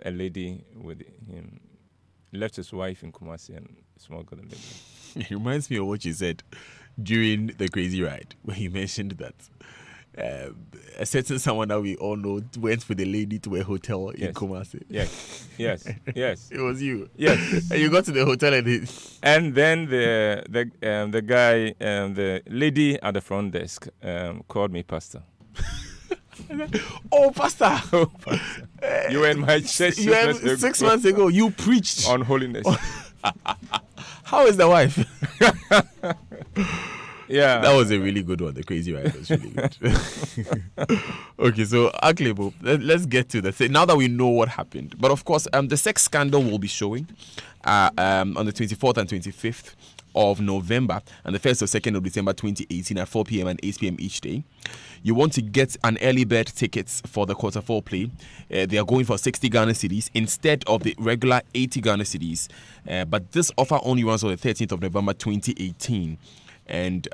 a lady with him. Left his wife in Kumasi and smuggled the lady. It reminds me of what you said during the crazy ride when you mentioned that a certain someone that we all know went with a lady to a hotel in Kumasi. Yes. It was you. Yes. And you got to the hotel and then the guy, the lady at the front desk called me pastor. Oh, pastor. You were in my church 6 months ago. You preached on holiness. How is the wife? Yeah. That was a really good one. The crazy ride was really good. Okay, so Aklebo, let's get to the thing. Now that we know what happened. But of course, the sex scandal will be showing on the 24th and 25th of November and the 1st or 2nd of December 2018 at 4 p.m. and 8 p.m. each day. You want to get an early bird tickets for the quarter four play. They are going for 60 Ghana cedis instead of the regular 80 Ghana cedis. But this offer only runs on the 13th of November 2018. And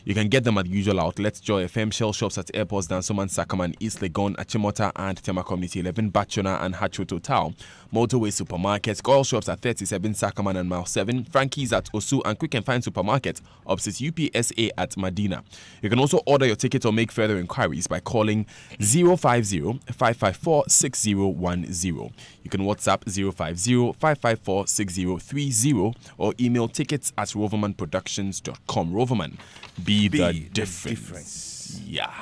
you can get them at the usual outlets: Joy FM, Shell Shops at Airports, Dansoman, Sakaman, East Legon, Achimota, and Tema Community 11, Bachona, and Hacho Total. Motorway Supermarkets, Goil Shops at 37, Sakaman and Mile 7, Frankie's at Osu, and Quick and Fine Supermarket opposite UPSA at Medina. You can also order your ticket or make further inquiries by calling 050-554-6010. You can WhatsApp 050-554-6030 or email tickets@rovermanproductions.com. Roverman, be the difference. Yeah.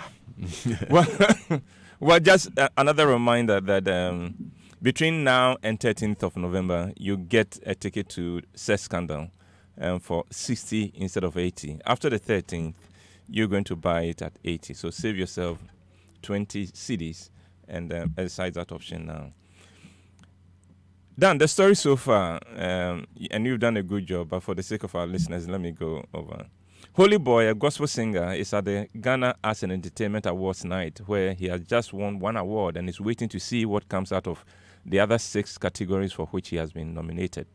Well, just another reminder that between now and 13th of November, you get a ticket to Sex Scandal for 60 instead of 80. After the 13th, you're going to buy it at 80. So save yourself 20 CDs and exercise that option now. Dan, the story so far, and you've done a good job, but for the sake of our listeners, let me go over. Holy Boy, a gospel singer, is at the Ghana Arts and Entertainment Awards night, where he has just won one award and is waiting to see what comes out of the other 6 categories for which he has been nominated.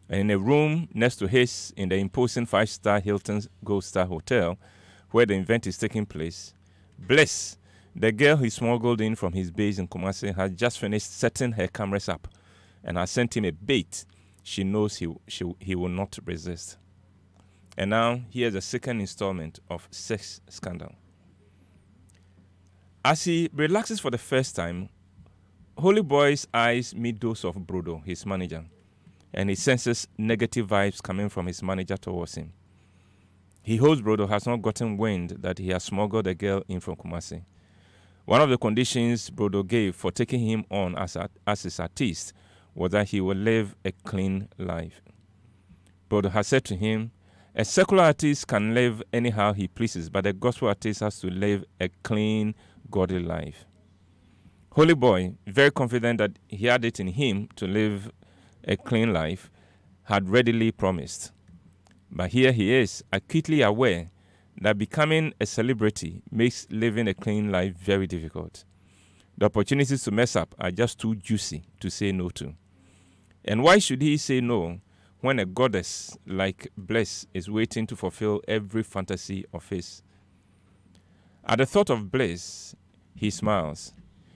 And in a room next to his, in the imposing 5-star Hilton Gold Star Hotel, where the event is taking place, Bliss, the girl he smuggled in from his base in Kumasi, has just finished setting her cameras up and has sent him a bait she knows he will not resist. And now, here's a second installment of Sex Scandal. As he relaxes for the first time, Holy Boy's eyes meet those of Brodo, his manager, and he senses negative vibes coming from his manager towards him. He hopes Brodo has not gotten wind that he has smuggled a girl in from Kumasi. One of the conditions Brodo gave for taking him on as his artist was that he will live a clean life. Brodo has said to him, a secular artist can live anyhow he pleases, but a gospel artist has to live a clean, godly life. Holy Boy, very confident that he had it in him to live a clean life, had readily promised. But here he is, acutely aware that becoming a celebrity makes living a clean life very difficult. The opportunities to mess up are just too juicy to say no to. And why should he say no when a goddess like Bliss is waiting to fulfill every fantasy of his? At the thought of Bliss, he smiles.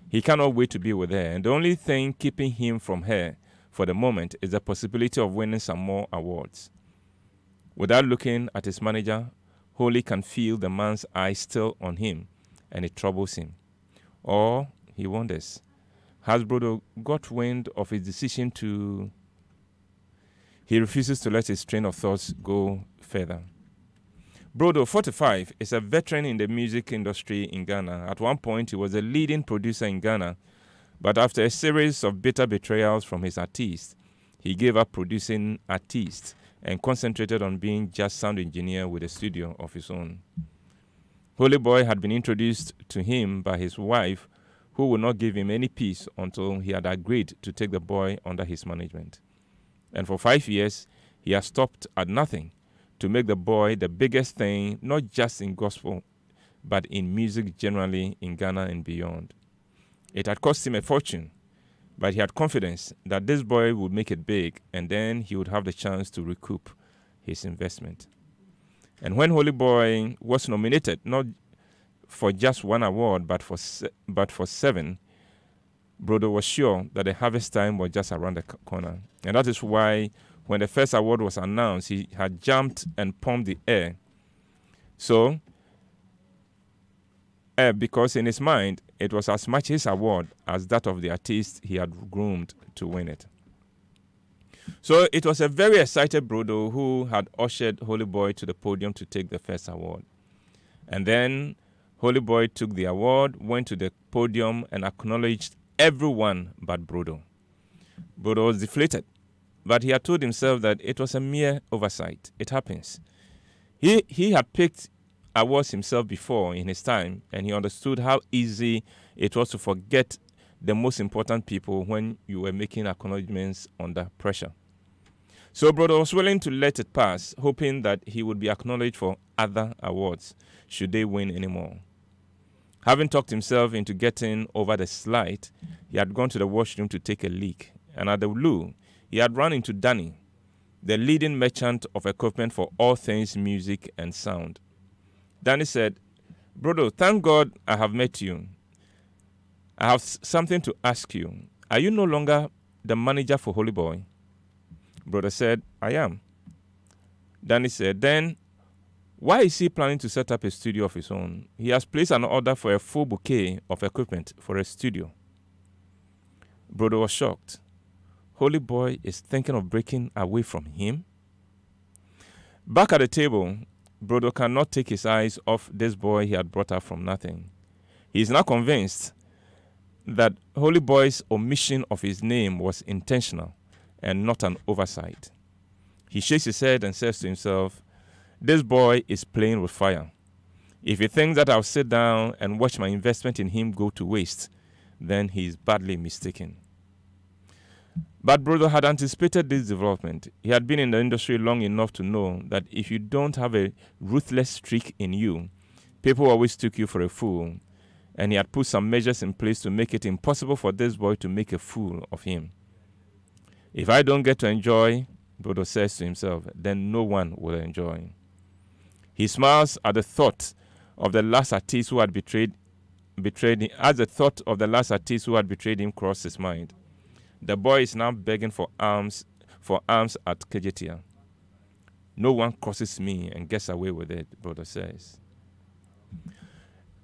He cannot wait to be with her, and the only thing keeping him from her for the moment is the possibility of winning some more awards. Without looking at his manager, Holy can feel the man's eyes still on him, and it troubles him. Or, he wonders, has Brodo got wind of his decision to... He refuses to let his train of thoughts go further. Brodo, 45, is a veteran in the music industry in Ghana. At one point, he was a leading producer in Ghana, but after a series of bitter betrayals from his artists, he gave up producing artists and concentrated on being just sound engineer with a studio of his own. Holy Boy had been introduced to him by his wife, who would not give him any peace until he had agreed to take the boy under his management. And for 5 years, he has stopped at nothing to make the boy the biggest thing, not just in gospel, but in music generally in Ghana and beyond. It had cost him a fortune, but he had confidence that this boy would make it big, and then he would have the chance to recoup his investment. And when Holy Boy was nominated, not for just one award, but for 7, Brodo was sure that the harvest time was just around the corner. And that is why when the first award was announced, he had jumped and pumped the air. So, because in his mind, it was as much his award as that of the artist he had groomed to win it. So it was a very excited Brodo who had ushered Holy Boy to the podium to take the first award. And then Holy Boy took the award, went to the podium, and acknowledged everyone but Brodo. Brodo was deflated, but he had told himself that it was a mere oversight. It happens. He had picked awards himself before in his time, and he understood how easy it was to forget the most important people when you were making acknowledgements under pressure. So Brodo was willing to let it pass, hoping that he would be acknowledged for other awards should they win anymore. Having talked himself into getting over the slight, he had gone to the washroom to take a leak, and at the loo, he had run into Danny, the leading merchant of equipment for all things music and sound. Danny said, "Brodo, thank God I have met you. I have something to ask you. Are you no longer the manager for Holy Boy?" Brodo said, "I am." Danny said, "Then why is he planning to set up a studio of his own? He has placed an order for a full bouquet of equipment for a studio." Brodo was shocked. Holy Boy is thinking of breaking away from him? Back at the table, Brodo cannot take his eyes off this boy he had brought up from nothing. He is now convinced that Holy Boy's omission of his name was intentional and not an oversight. He shakes his head and says to himself, "This boy is playing with fire. If he thinks that I'll sit down and watch my investment in him go to waste, then he is badly mistaken." But Brodo had anticipated this development. He had been in the industry long enough to know that if you don't have a ruthless streak in you, people always took you for a fool, and he had put some measures in place to make it impossible for this boy to make a fool of him. If I don't get to enjoy, Brodo says to himself, then no one will enjoy. He smiles at the thought of the last artist who had betrayed him, as the thought of the last artist who had betrayed him crossed his mind. The boy is now begging for alms at Kejetia. "No one crosses me and gets away with it," Brodo says.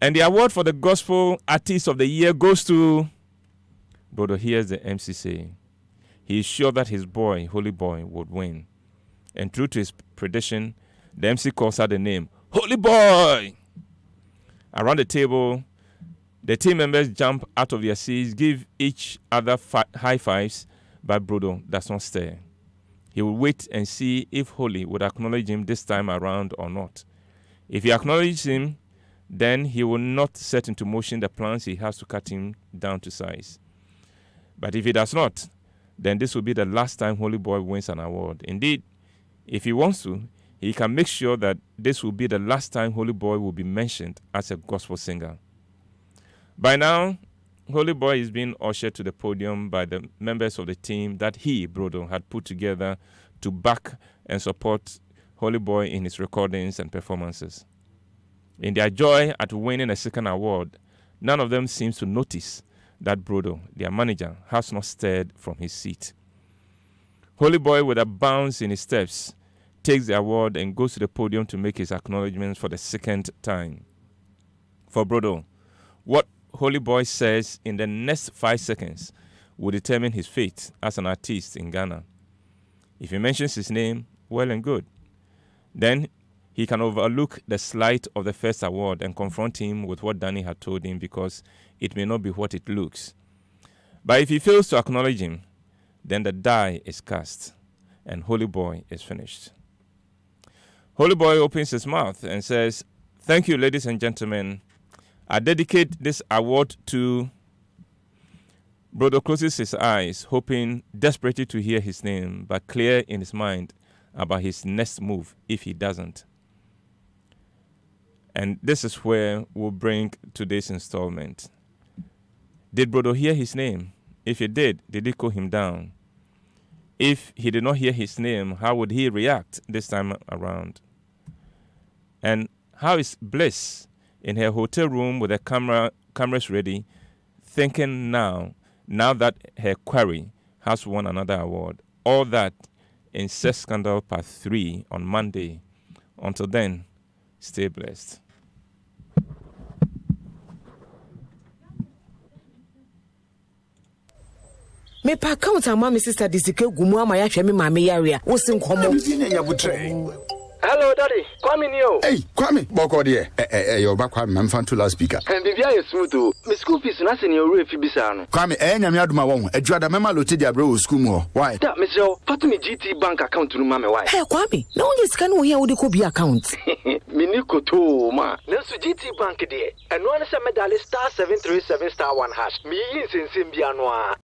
And the award for the Gospel Artist of the Year goes to... Brodo hears the MC say, he is sure that his boy, Holy Boy, would win. And true to his prediction, the MC calls out the name, "Holy Boy!" Around the table, the team members jump out of their seats, give each other high fives, but Brodo does not stir. He will wait and see if Holy would acknowledge him this time around or not. If he acknowledges him, then he will not set into motion the plans he has to cut him down to size. But if he does not, then this will be the last time Holy Boy wins an award. Indeed, if he wants to, he can make sure that this will be the last time Holy Boy will be mentioned as a gospel singer. By now, Holy Boy is being ushered to the podium by the members of the team that he, Brodo, had put together to back and support Holy Boy in his recordings and performances. In their joy at winning a second award, none of them seems to notice that Brodo, their manager, has not stirred from his seat. Holy Boy, with a bounce in his steps, takes the award and goes to the podium to make his acknowledgments for the second time. For Brodo, what Holy Boy says in the next 5 seconds will determine his fate as an artist in Ghana. If he mentions his name, well and good. Then he can overlook the slight of the first award and confront him with what Danny had told him, because it may not be what it looks. But if he fails to acknowledge him, then the die is cast and Holy Boy is finished. Holy Boy opens his mouth and says, "Thank you, ladies and gentlemen. I dedicate this award to..." Brodo closes his eyes, hoping desperately to hear his name, but clear in his mind about his next move if he doesn't. And this is where we'll bring today's installment. Did Brodo hear his name? If he did he call him down? If he did not hear his name, how would he react this time around? And how is Bliss in her hotel room with her cameras ready, thinking now now that her query has won another award. All that in Sex Scandal Part 3 on Monday. Until then, stay blessed. Me pa account ama me sister Disike gumu ama ya hwe me ma me yare a wo sin komo. Hello, Daddy. Kwame Nio. Hey, Kwame. Boko de. Your back Kwame, I'm fan to loudspeaker. And Bibia is smooth. My school fees na se ni ore fi bisano. Kwame, nyame aduma won. Adwada mema lo tedi abro school mo. Why? Da, Mr. Fatu ni GT bank account no ma me why? Hey, Kwame. Na won sika no here wo de ko bi account. Me ni koto ma. Na so GT bank de. Eno na se medal *737*1#. Me yin sensem bia no a.